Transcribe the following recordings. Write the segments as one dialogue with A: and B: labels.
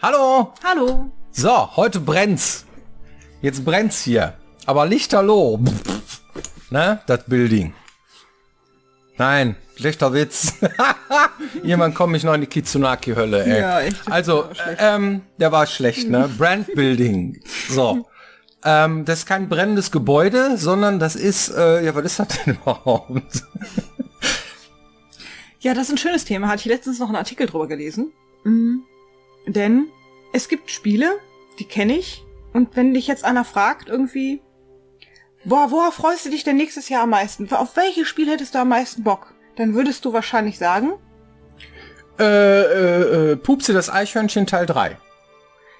A: Hallo!
B: Hallo.
A: So, heute brennt's. Jetzt brennt's hier. Aber lichterloh. Ne, das Building. Nein, schlechter Witz. Jemand kommt mich noch in die Kitsunaki-Hölle, ey.
B: Ja, echt.
A: Also, der war schlecht, ne? Brand Building. So. Das ist kein brennendes Gebäude, sondern das ist, was ist das denn überhaupt?
B: Ja, das ist ein schönes Thema. Hatte ich letztens noch einen Artikel drüber gelesen. Denn es gibt Spiele, die kenne ich. Und wenn dich jetzt einer fragt, irgendwie, worauf freust du dich denn nächstes Jahr am meisten? Auf welches Spiel hättest du am meisten Bock? Dann würdest du wahrscheinlich sagen,
A: Pupsi das Eichhörnchen Teil 3.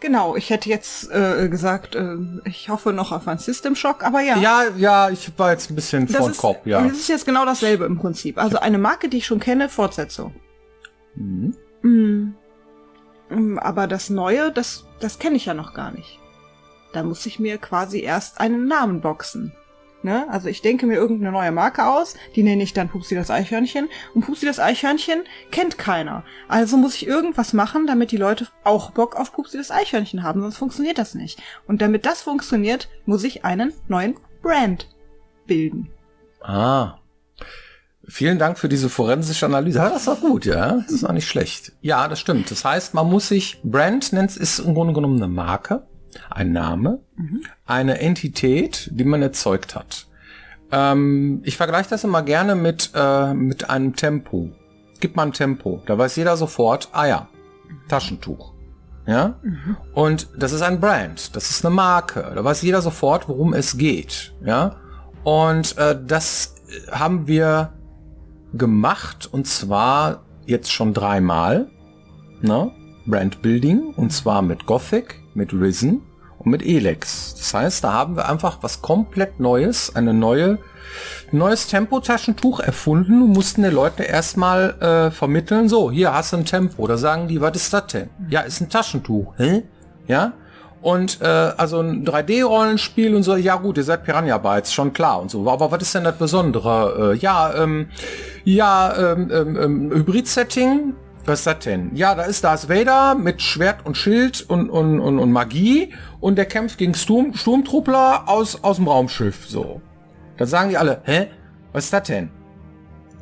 B: genau, ich hätte jetzt gesagt, ich hoffe noch auf einen System Shock, aber ja.
A: Ja, ich war jetzt ein bisschen vor den Kopf, ja.
B: Das ist jetzt genau dasselbe im Prinzip. Also eine Marke, die ich schon kenne, Fortsetzung. Aber das Neue, das kenne ich ja noch gar nicht. Da muss ich mir quasi erst einen Namen boxen. Ne? Also ich denke mir irgendeine neue Marke aus, die nenne ich dann Pupsi das Eichhörnchen. Und Pupsi das Eichhörnchen kennt keiner. Also muss ich irgendwas machen, damit die Leute auch Bock auf Pupsi das Eichhörnchen haben, sonst funktioniert das nicht. Und damit das funktioniert, muss ich einen neuen Brand bilden.
A: Vielen Dank für diese forensische Analyse. Ja, das war gut, ja. Das ist auch nicht schlecht. Ja, das stimmt. Das heißt, man muss sich, Brand ist im Grunde genommen eine Marke, ein Name, eine Entität, die man erzeugt hat. Ich vergleiche das immer gerne mit einem Tempo. Gib mal ein Tempo. Da weiß jeder sofort, Taschentuch. Ja? Und das ist ein Brand. Das ist eine Marke. Da weiß jeder sofort, worum es geht. Ja? Und das haben wir gemacht, und zwar jetzt schon 3-mal, ne? Brand Building, und zwar mit Gothic, mit Risen und mit Elex. Das heißt, da haben wir einfach was komplett Neues, neues Tempo-Taschentuch erfunden und mussten den Leuten erstmal vermitteln, so, hier hast du ein Tempo. Da sagen die, was ist das denn? Ja, ist ein Taschentuch. Hä? Ja? Und also ein 3D-Rollenspiel und so, ja gut, ihr seid Piranha Bytes, schon klar und so. Aber was ist denn das Besondere? Hybrid-Setting, was ist das denn? Ja, da ist Darth Vader mit Schwert und Schild und Magie und der kämpft gegen Sturmtruppler aus dem Raumschiff, so. Dann sagen die alle, hä? Was ist das denn?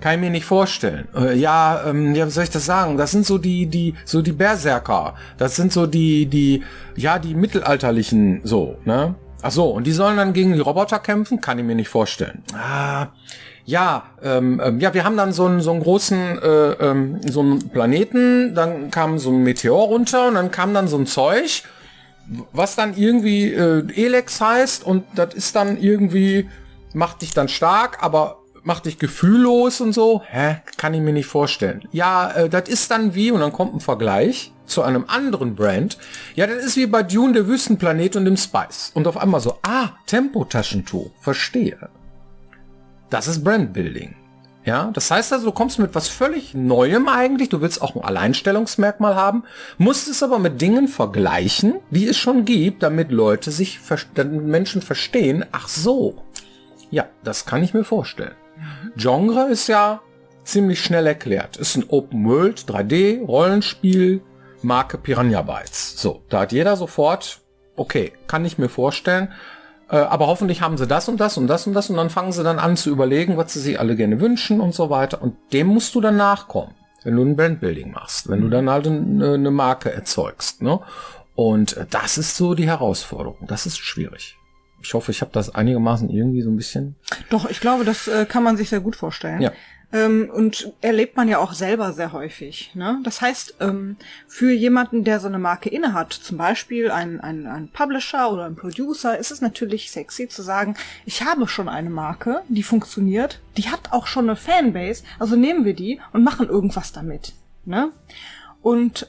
A: Kann ich mir nicht vorstellen. Wie soll ich das sagen? Das sind so die Berserker. Das sind so die mittelalterlichen, so, ne? Ach so, und die sollen dann gegen die Roboter kämpfen? Kann ich mir nicht vorstellen. Wir haben dann so einen großen, so einen Planeten, dann kam so ein Meteor runter und dann kam dann so ein Zeug, was dann irgendwie Elex heißt, und das ist dann irgendwie, macht dich dann stark, aber macht dich gefühllos und so. Kann ich mir nicht vorstellen. Ja, das ist dann wie, und dann kommt ein Vergleich zu einem anderen Brand. Ja, das ist wie bei Dune, der Wüstenplanet und dem Spice. Und auf einmal so, Tempo-Taschentuch, verstehe. Das ist Brandbuilding. Ja, das heißt also, du kommst mit was völlig Neuem eigentlich, du willst auch ein Alleinstellungsmerkmal haben, musst es aber mit Dingen vergleichen, die es schon gibt, damit Menschen verstehen, ach so, ja, das kann ich mir vorstellen. Genre ist ja ziemlich schnell erklärt. Ist ein Open World, 3D, Rollenspiel, Marke Piranha Bytes. So, da hat jeder sofort, okay, kann ich mir vorstellen, aber hoffentlich haben sie das und das und das und das, und dann fangen sie dann an zu überlegen, was sie sich alle gerne wünschen und so weiter, und dem musst du dann nachkommen, wenn du ein Brandbuilding machst, wenn du dann halt eine Marke erzeugst, ne? Und das ist so die Herausforderung, das ist schwierig. Ich hoffe, ich habe das einigermaßen irgendwie so ein bisschen...
B: Doch, ich glaube, das kann man sich sehr gut vorstellen.
A: Ja.
B: Und erlebt man ja auch selber sehr häufig. Ne? Das heißt, für jemanden, der so eine Marke innehat, zum Beispiel ein Publisher oder ein Producer, ist es natürlich sexy zu sagen, ich habe schon eine Marke, die funktioniert, die hat auch schon eine Fanbase, also nehmen wir die und machen irgendwas damit. Ne? Und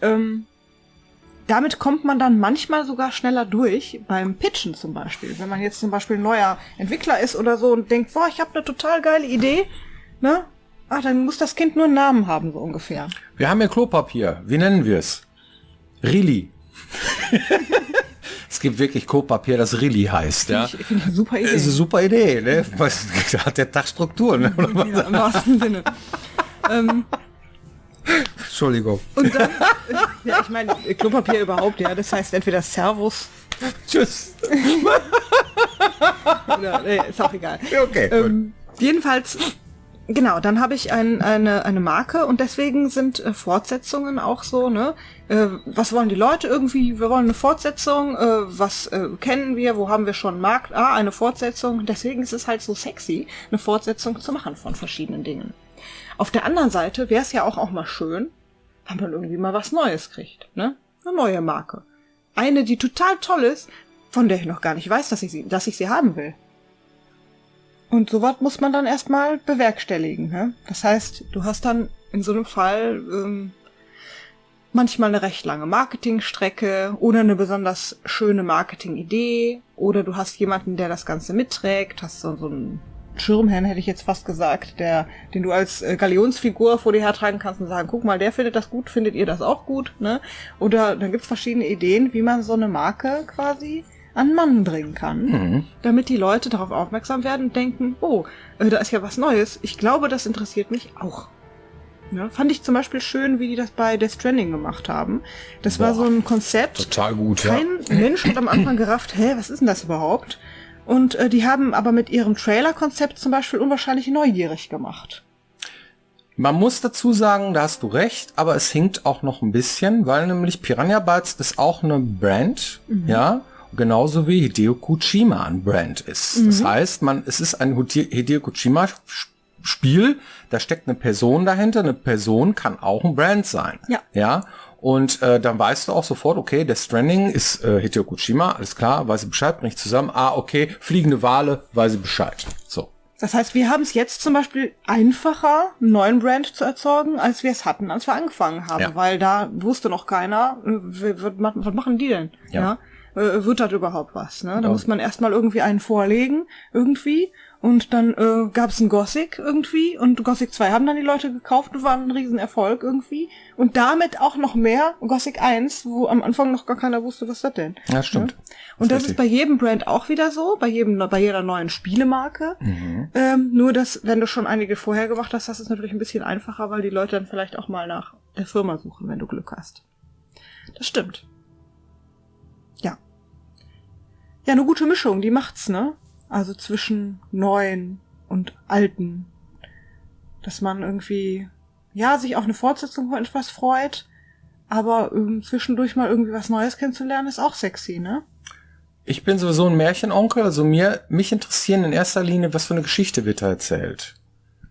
B: damit kommt man dann manchmal sogar schneller durch, beim Pitchen zum Beispiel. Wenn man jetzt zum Beispiel ein neuer Entwickler ist oder so und denkt, boah, ich habe eine total geile Idee, ne? Dann muss das Kind nur einen Namen haben, so ungefähr.
A: Wir haben hier Klopapier. Wie nennen wir es? Rilli. Es gibt wirklich Klopapier, das Rilli heißt.
B: Finde ich eine super Idee.
A: Das ist eine super Idee, ne? Was hat der Tag Struktur, ne?
B: Ja, im wahrsten Sinne.
A: Entschuldigung.
B: Und dann, ja, ich meine, Klopapier überhaupt, ja, das heißt entweder Servus.
A: Tschüss.
B: Oder, nee, ist auch egal.
A: Okay.
B: Jedenfalls, genau, dann habe ich eine Marke und deswegen sind Fortsetzungen auch so, ne? Was wollen die Leute irgendwie? Wir wollen eine Fortsetzung, was kennen wir, wo haben wir schon einen Markt? Eine Fortsetzung. Deswegen ist es halt so sexy, eine Fortsetzung zu machen von verschiedenen Dingen. Auf der anderen Seite wäre es ja auch mal schön, wenn man irgendwie mal was Neues kriegt, ne? Eine neue Marke. Eine, die total toll ist, von der ich noch gar nicht weiß, dass ich sie haben will. Und sowas muss man dann erstmal bewerkstelligen, ne? Das heißt, du hast dann in so einem Fall manchmal eine recht lange Marketingstrecke oder eine besonders schöne Marketingidee oder du hast jemanden, der das Ganze mitträgt, hast so einen Schirmherrn, hätte ich jetzt fast gesagt, den du als Galionsfigur vor dir hertragen kannst und sagen, guck mal, der findet das gut, findet ihr das auch gut, ne? Oder dann gibt's verschiedene Ideen, wie man so eine Marke quasi an Mann bringen kann, damit die Leute darauf aufmerksam werden und denken, oh, da ist ja was Neues, ich glaube, das interessiert mich auch. Ja, fand ich zum Beispiel schön, wie die das bei Death Stranding gemacht haben. Das war so ein Konzept.
A: Total gut,
B: Kein Mensch hat am Anfang gerafft, was ist denn das überhaupt? Und die haben aber mit ihrem Trailer-Konzept zum Beispiel unwahrscheinlich neugierig gemacht.
A: Man muss dazu sagen, da hast du recht, aber es hinkt auch noch ein bisschen, weil nämlich Piranha Bytes ist auch eine Brand, ja, genauso wie Hideo Kojima ein Brand ist. Das heißt, es ist ein Hideo Kojima Spiel, da steckt eine Person dahinter, eine Person kann auch ein Brand sein. Ja. Und dann weißt du auch sofort, okay, Death Stranding ist Hideo Kojima, alles klar, weiß sie Bescheid, bringt zusammen. Okay, fliegende Wale, weiß sie Bescheid. So.
B: Das heißt, wir haben es jetzt zum Beispiel einfacher, einen neuen Brand zu erzeugen, als wir es hatten, als wir angefangen haben. Weil da wusste noch keiner, was machen die denn? Ja. Wird das überhaupt was? Ne? Da muss man erstmal irgendwie einen vorlegen, irgendwie. Und dann gab es ein Gothic irgendwie und Gothic 2 haben dann die Leute gekauft und war ein Riesenerfolg irgendwie. Und damit auch noch mehr Gothic 1, wo am Anfang noch gar keiner wusste, was das denn.
A: Ja, stimmt.
B: Ja? Und das ist bei jedem Brand auch wieder so, bei jeder neuen Spielemarke. Nur, dass, wenn du schon einige vorher gemacht hast, das ist natürlich ein bisschen einfacher, weil die Leute dann vielleicht auch mal nach der Firma suchen, wenn du Glück hast. Das stimmt. Ja. Ja, eine gute Mischung, die macht's, ne? Also zwischen neuen und alten. Dass man irgendwie, ja, sich auf eine Fortsetzung von etwas freut, aber zwischendurch mal irgendwie was Neues kennenzulernen, ist auch sexy, ne?
A: Ich bin sowieso ein Märchenonkel, also mich interessieren in erster Linie, was für eine Geschichte wird da erzählt.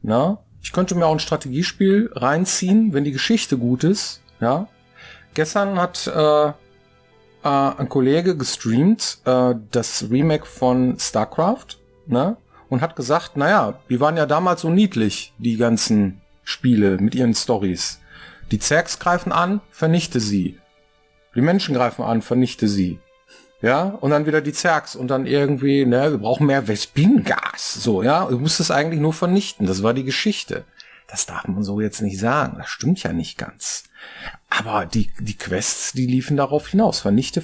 A: Na? Ich könnte mir auch ein Strategiespiel reinziehen, wenn die Geschichte gut ist, ja. Gestern hat ein Kollege gestreamt, das Remake von StarCraft, ne? Und hat gesagt, naja, die waren ja damals so niedlich, die ganzen Spiele mit ihren Storys. Die Zergs greifen an, vernichte sie. Die Menschen greifen an, vernichte sie. Ja, und dann wieder die Zergs und dann irgendwie, ne, wir brauchen mehr Vespingas. So, ja, du musst es eigentlich nur vernichten. Das war die Geschichte. Das darf man so jetzt nicht sagen. Das stimmt ja nicht ganz. Aber die Quests, die liefen darauf hinaus. Vernichte.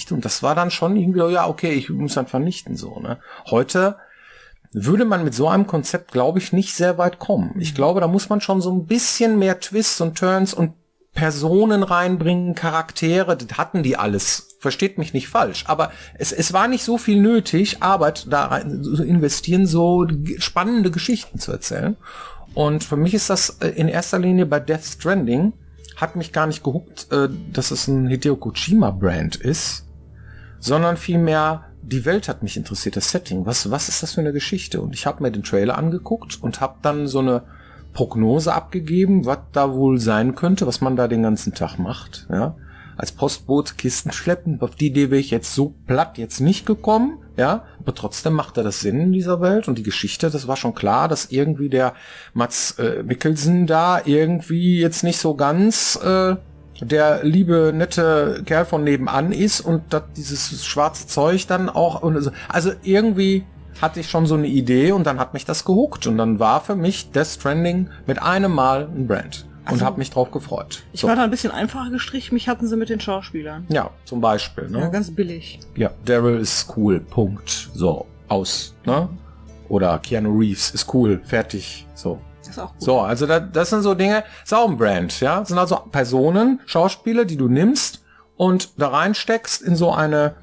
A: Und das war dann schon irgendwie, ja, okay, ich muss dann vernichten, so, ne. Heute würde man mit so einem Konzept, glaube ich, nicht sehr weit kommen. Ich glaube, da muss man schon so ein bisschen mehr Twists und Turns und Personen reinbringen, Charaktere, das hatten die alles. Versteht mich nicht falsch. Aber es war nicht so viel nötig, Arbeit da rein zu investieren, so spannende Geschichten zu erzählen. Und für mich ist das in erster Linie bei Death Stranding, hat mich gar nicht gehuckt, dass es ein Hideo Kojima-Brand ist, sondern vielmehr die Welt hat mich interessiert, das Setting. Was ist das für eine Geschichte? Und ich habe mir den Trailer angeguckt und habe dann so eine Prognose abgegeben, was da wohl sein könnte, was man da den ganzen Tag macht. Ja, als Postbote Kisten schleppen. Auf die Idee wäre ich jetzt so platt jetzt nicht gekommen. Ja, aber trotzdem macht das Sinn in dieser Welt. Und die Geschichte, das war schon klar, dass irgendwie der Mads Mikkelsen da irgendwie jetzt nicht so ganz der liebe, nette Kerl von nebenan ist und dass dieses schwarze Zeug dann auch, also irgendwie hatte ich schon so eine Idee und dann hat mich das gehuckt und dann war für mich Death Stranding mit einem Mal ein Brand und habe mich drauf gefreut.
B: Ich war da ein bisschen einfacher gestrichen, mich hatten sie mit den Schauspielern.
A: Ja, zum Beispiel. Ne?
B: Ja, ganz billig.
A: Ja, Daryl ist cool, Punkt. So, aus. Ne? Oder Keanu Reeves ist cool, fertig. So.
B: Das ist auch gut.
A: So, also das sind so Dinge, ist auch ein Brand, ja. Das sind also Personen, Schauspieler, die du nimmst und da reinsteckst in so eine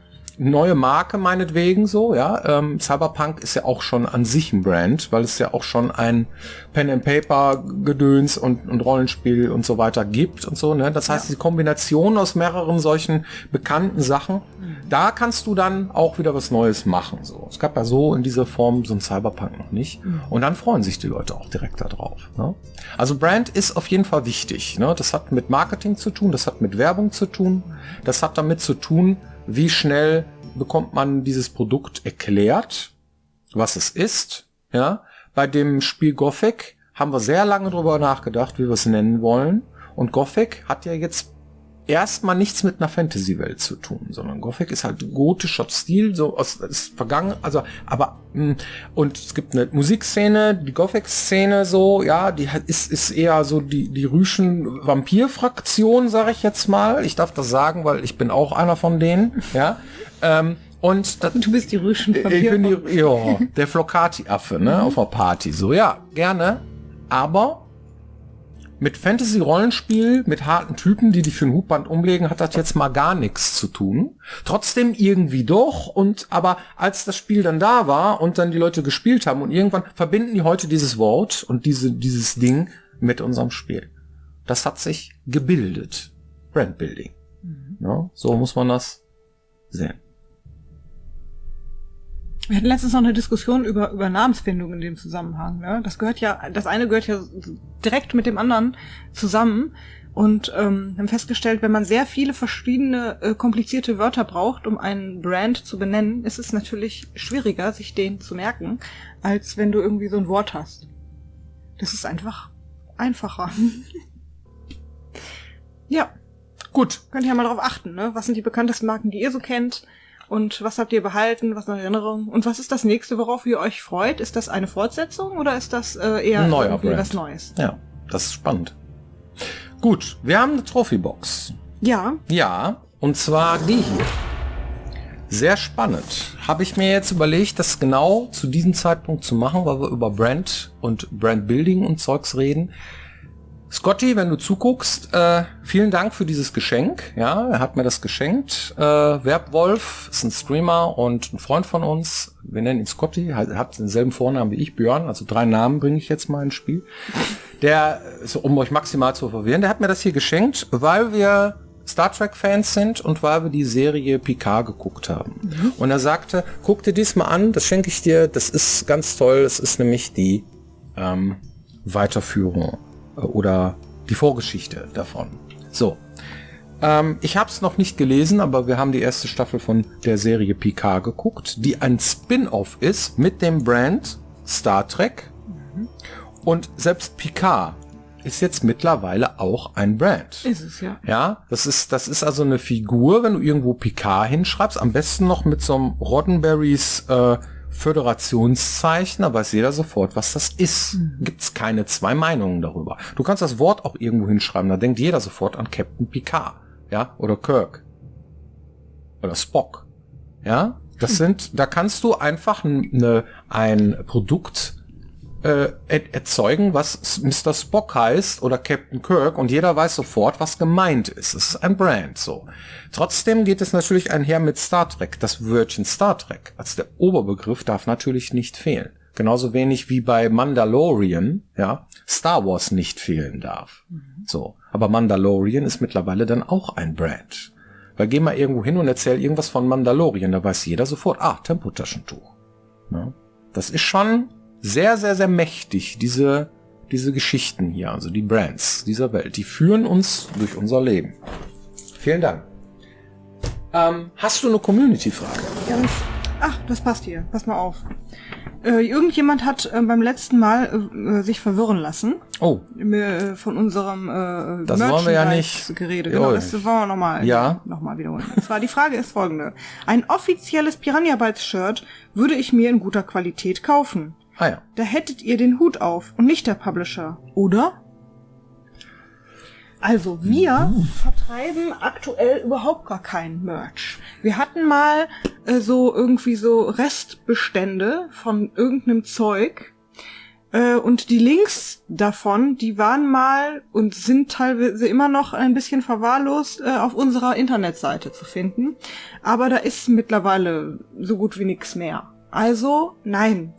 A: neue Marke meinetwegen so, ja. Cyberpunk ist ja auch schon an sich ein Brand, weil es ja auch schon ein Pen-and-Paper-Gedöns und Rollenspiel und so weiter gibt und so, ne. Das heißt, die Kombination aus mehreren solchen bekannten Sachen, da kannst du dann auch wieder was Neues machen, so. Es gab ja so in dieser Form so ein Cyberpunk noch nicht. Und dann freuen sich die Leute auch direkt da drauf, ne. Also Brand ist auf jeden Fall wichtig, ne. Das hat mit Marketing zu tun, das hat mit Werbung zu tun, das hat damit zu tun, wie schnell bekommt man dieses Produkt erklärt, was es ist, ja. Bei dem Spiel Gothic haben wir sehr lange drüber nachgedacht, wie wir es nennen wollen. Und Gothic hat ja jetzt erstmal nichts mit einer Fantasy-Welt zu tun, sondern Gothic ist halt gotischer Stil, so ist vergangen, also, aber, und es gibt eine Musikszene, die Gothic-Szene so, ja, die ist eher so die Rüschen Vampir-Fraktion, sag ich jetzt mal. Ich darf das sagen, weil ich bin auch einer von denen, ja. Und
B: du bist die Rüschen
A: Vampir. Ich bin der Flocati-Affe, ne, auf einer Party, so, ja, gerne, aber mit Fantasy-Rollenspiel, mit harten Typen, die dich für ein Hutband umlegen, hat das jetzt mal gar nichts zu tun. Trotzdem irgendwie doch. Aber als das Spiel dann da war und dann die Leute gespielt haben und irgendwann verbinden die heute dieses Wort und dieses Ding mit unserem Spiel. Das hat sich gebildet. Brandbuilding. Ja, so muss man das sehen.
B: Wir hatten letztens noch eine Diskussion über Namensfindung in dem Zusammenhang. Ne? Das eine gehört ja direkt mit dem anderen zusammen und haben festgestellt, wenn man sehr viele verschiedene komplizierte Wörter braucht, um einen Brand zu benennen, ist es natürlich schwieriger, sich den zu merken, als wenn du irgendwie so ein Wort hast. Das ist einfach einfacher. Ja.
A: Gut.
B: Könnt ihr ja mal drauf achten, ne? Was sind die bekanntesten Marken, die ihr so kennt? Und was habt ihr behalten? Was in Erinnerung? Und was ist das nächste, worauf ihr euch freut? Ist das eine Fortsetzung oder ist das eher irgendwie was Neues?
A: Ja, das ist spannend. Gut, wir haben eine Trophy-Box.
B: Ja.
A: Ja, und zwar die hier. Sehr spannend. Habe ich mir jetzt überlegt, das genau zu diesem Zeitpunkt zu machen, weil wir über Brand und Brandbuilding und Zeugs reden. Scotty, wenn du zuguckst, vielen Dank für dieses Geschenk. Ja, er hat mir das geschenkt. Werbwolf ist ein Streamer und ein Freund von uns. Wir nennen ihn Scotty. Er hat denselben Vornamen wie ich, Björn. Also 3 Namen bringe ich jetzt mal ins Spiel. Der, so, um euch maximal zu verwirren, der hat mir das hier geschenkt, weil wir Star Trek Fans sind und weil wir die Serie Picard geguckt haben. Und er sagte, guck dir dies mal an, das schenke ich dir. Das ist ganz toll. Das ist nämlich die Weiterführung oder die Vorgeschichte davon. So, ich habe es noch nicht gelesen, aber wir haben die erste Staffel von der Serie Picard geguckt, die ein Spin-off ist mit dem Brand Star Trek. Und selbst Picard ist jetzt mittlerweile auch ein Brand.
B: Ist es, ja.
A: Ja, das ist also eine Figur, wenn du irgendwo Picard hinschreibst, am besten noch mit so einem Roddenberrys Föderationszeichen, da weiß jeder sofort, was das ist. Gibt's keine 2 Meinungen darüber. Du kannst das Wort auch irgendwo hinschreiben, da denkt jeder sofort an Captain Picard, ja, oder Kirk. Oder Spock. Ja, da kannst du einfach ein Produkt erzeugen, was Mr. Spock heißt oder Captain Kirk und jeder weiß sofort, was gemeint ist. Es ist ein Brand, so. Trotzdem geht es natürlich einher mit Star Trek. Das Wörtchen Star Trek als der Oberbegriff darf natürlich nicht fehlen. Genauso wenig wie bei Mandalorian, ja, Star Wars nicht fehlen darf. So. Aber Mandalorian ist mittlerweile dann auch ein Brand. Weil geh mal irgendwo hin und erzähl irgendwas von Mandalorian, da weiß jeder sofort, Tempotaschentuch. Ja. Das ist schon sehr, sehr, sehr mächtig, diese Geschichten hier, also die Brands dieser Welt, die führen uns durch unser Leben. Vielen Dank. Hast du eine Community-Frage?
B: Ja, das passt hier. Pass mal auf. Irgendjemand hat beim letzten Mal sich verwirren lassen.
A: Oh.
B: Von unserem
A: das wollen wir ja nicht.
B: Gerede. Genau, das wollen wir nochmal wiederholen. Und zwar, die Frage ist folgende. Ein offizielles Piranha Bytes Shirt würde ich mir in guter Qualität kaufen.
A: Ja.
B: Da hättet ihr den Hut auf und nicht der Publisher, oder? Also, wir vertreiben aktuell überhaupt gar kein Merch. Wir hatten mal so Restbestände von irgendeinem Zeug. Und die Links davon, die waren mal und sind teilweise immer noch ein bisschen verwahrlost auf unserer Internetseite zu finden. Aber da ist mittlerweile so gut wie nichts mehr. Also, nein.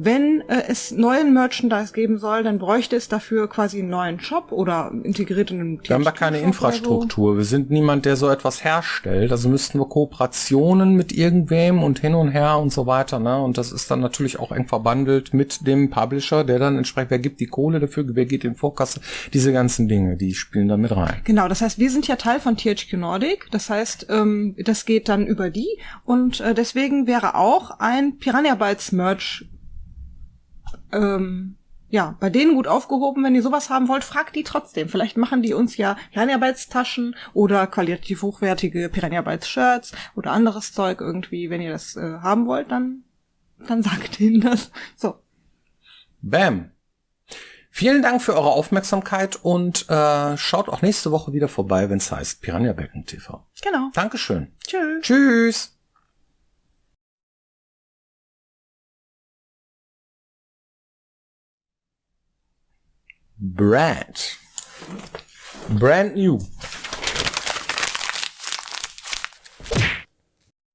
B: Wenn es neuen Merchandise geben soll, dann bräuchte es dafür quasi einen neuen Shop oder integriert in einen
A: Wir haben da keine Infrastruktur. Wir sind niemand, der so etwas herstellt. Also müssten wir Kooperationen mit irgendwem und hin und her und so weiter. Ne? Und das ist dann natürlich auch eng verbandelt mit dem Publisher, der dann entsprechend, wer gibt die Kohle dafür, wer geht in Vorkasse. Diese ganzen Dinge, die spielen da mit rein.
B: Genau, das heißt, wir sind ja Teil von THQ Nordic. Das heißt, das geht dann über die. Und deswegen wäre auch ein Piranha Bytes Merch bei denen gut aufgehoben. Wenn ihr sowas haben wollt, fragt die trotzdem. Vielleicht machen die uns ja Piranha Bytes Taschen oder qualitativ hochwertige Piranha Bytes Shirts oder anderes Zeug irgendwie. Wenn ihr das haben wollt, dann sagt ihnen das. So.
A: Bam. Vielen Dank für eure Aufmerksamkeit und schaut auch nächste Woche wieder vorbei, wenn es heißt Piranha Becken TV.
B: Genau.
A: Dankeschön.
B: Tschüss.
A: Tschüss. Brand new.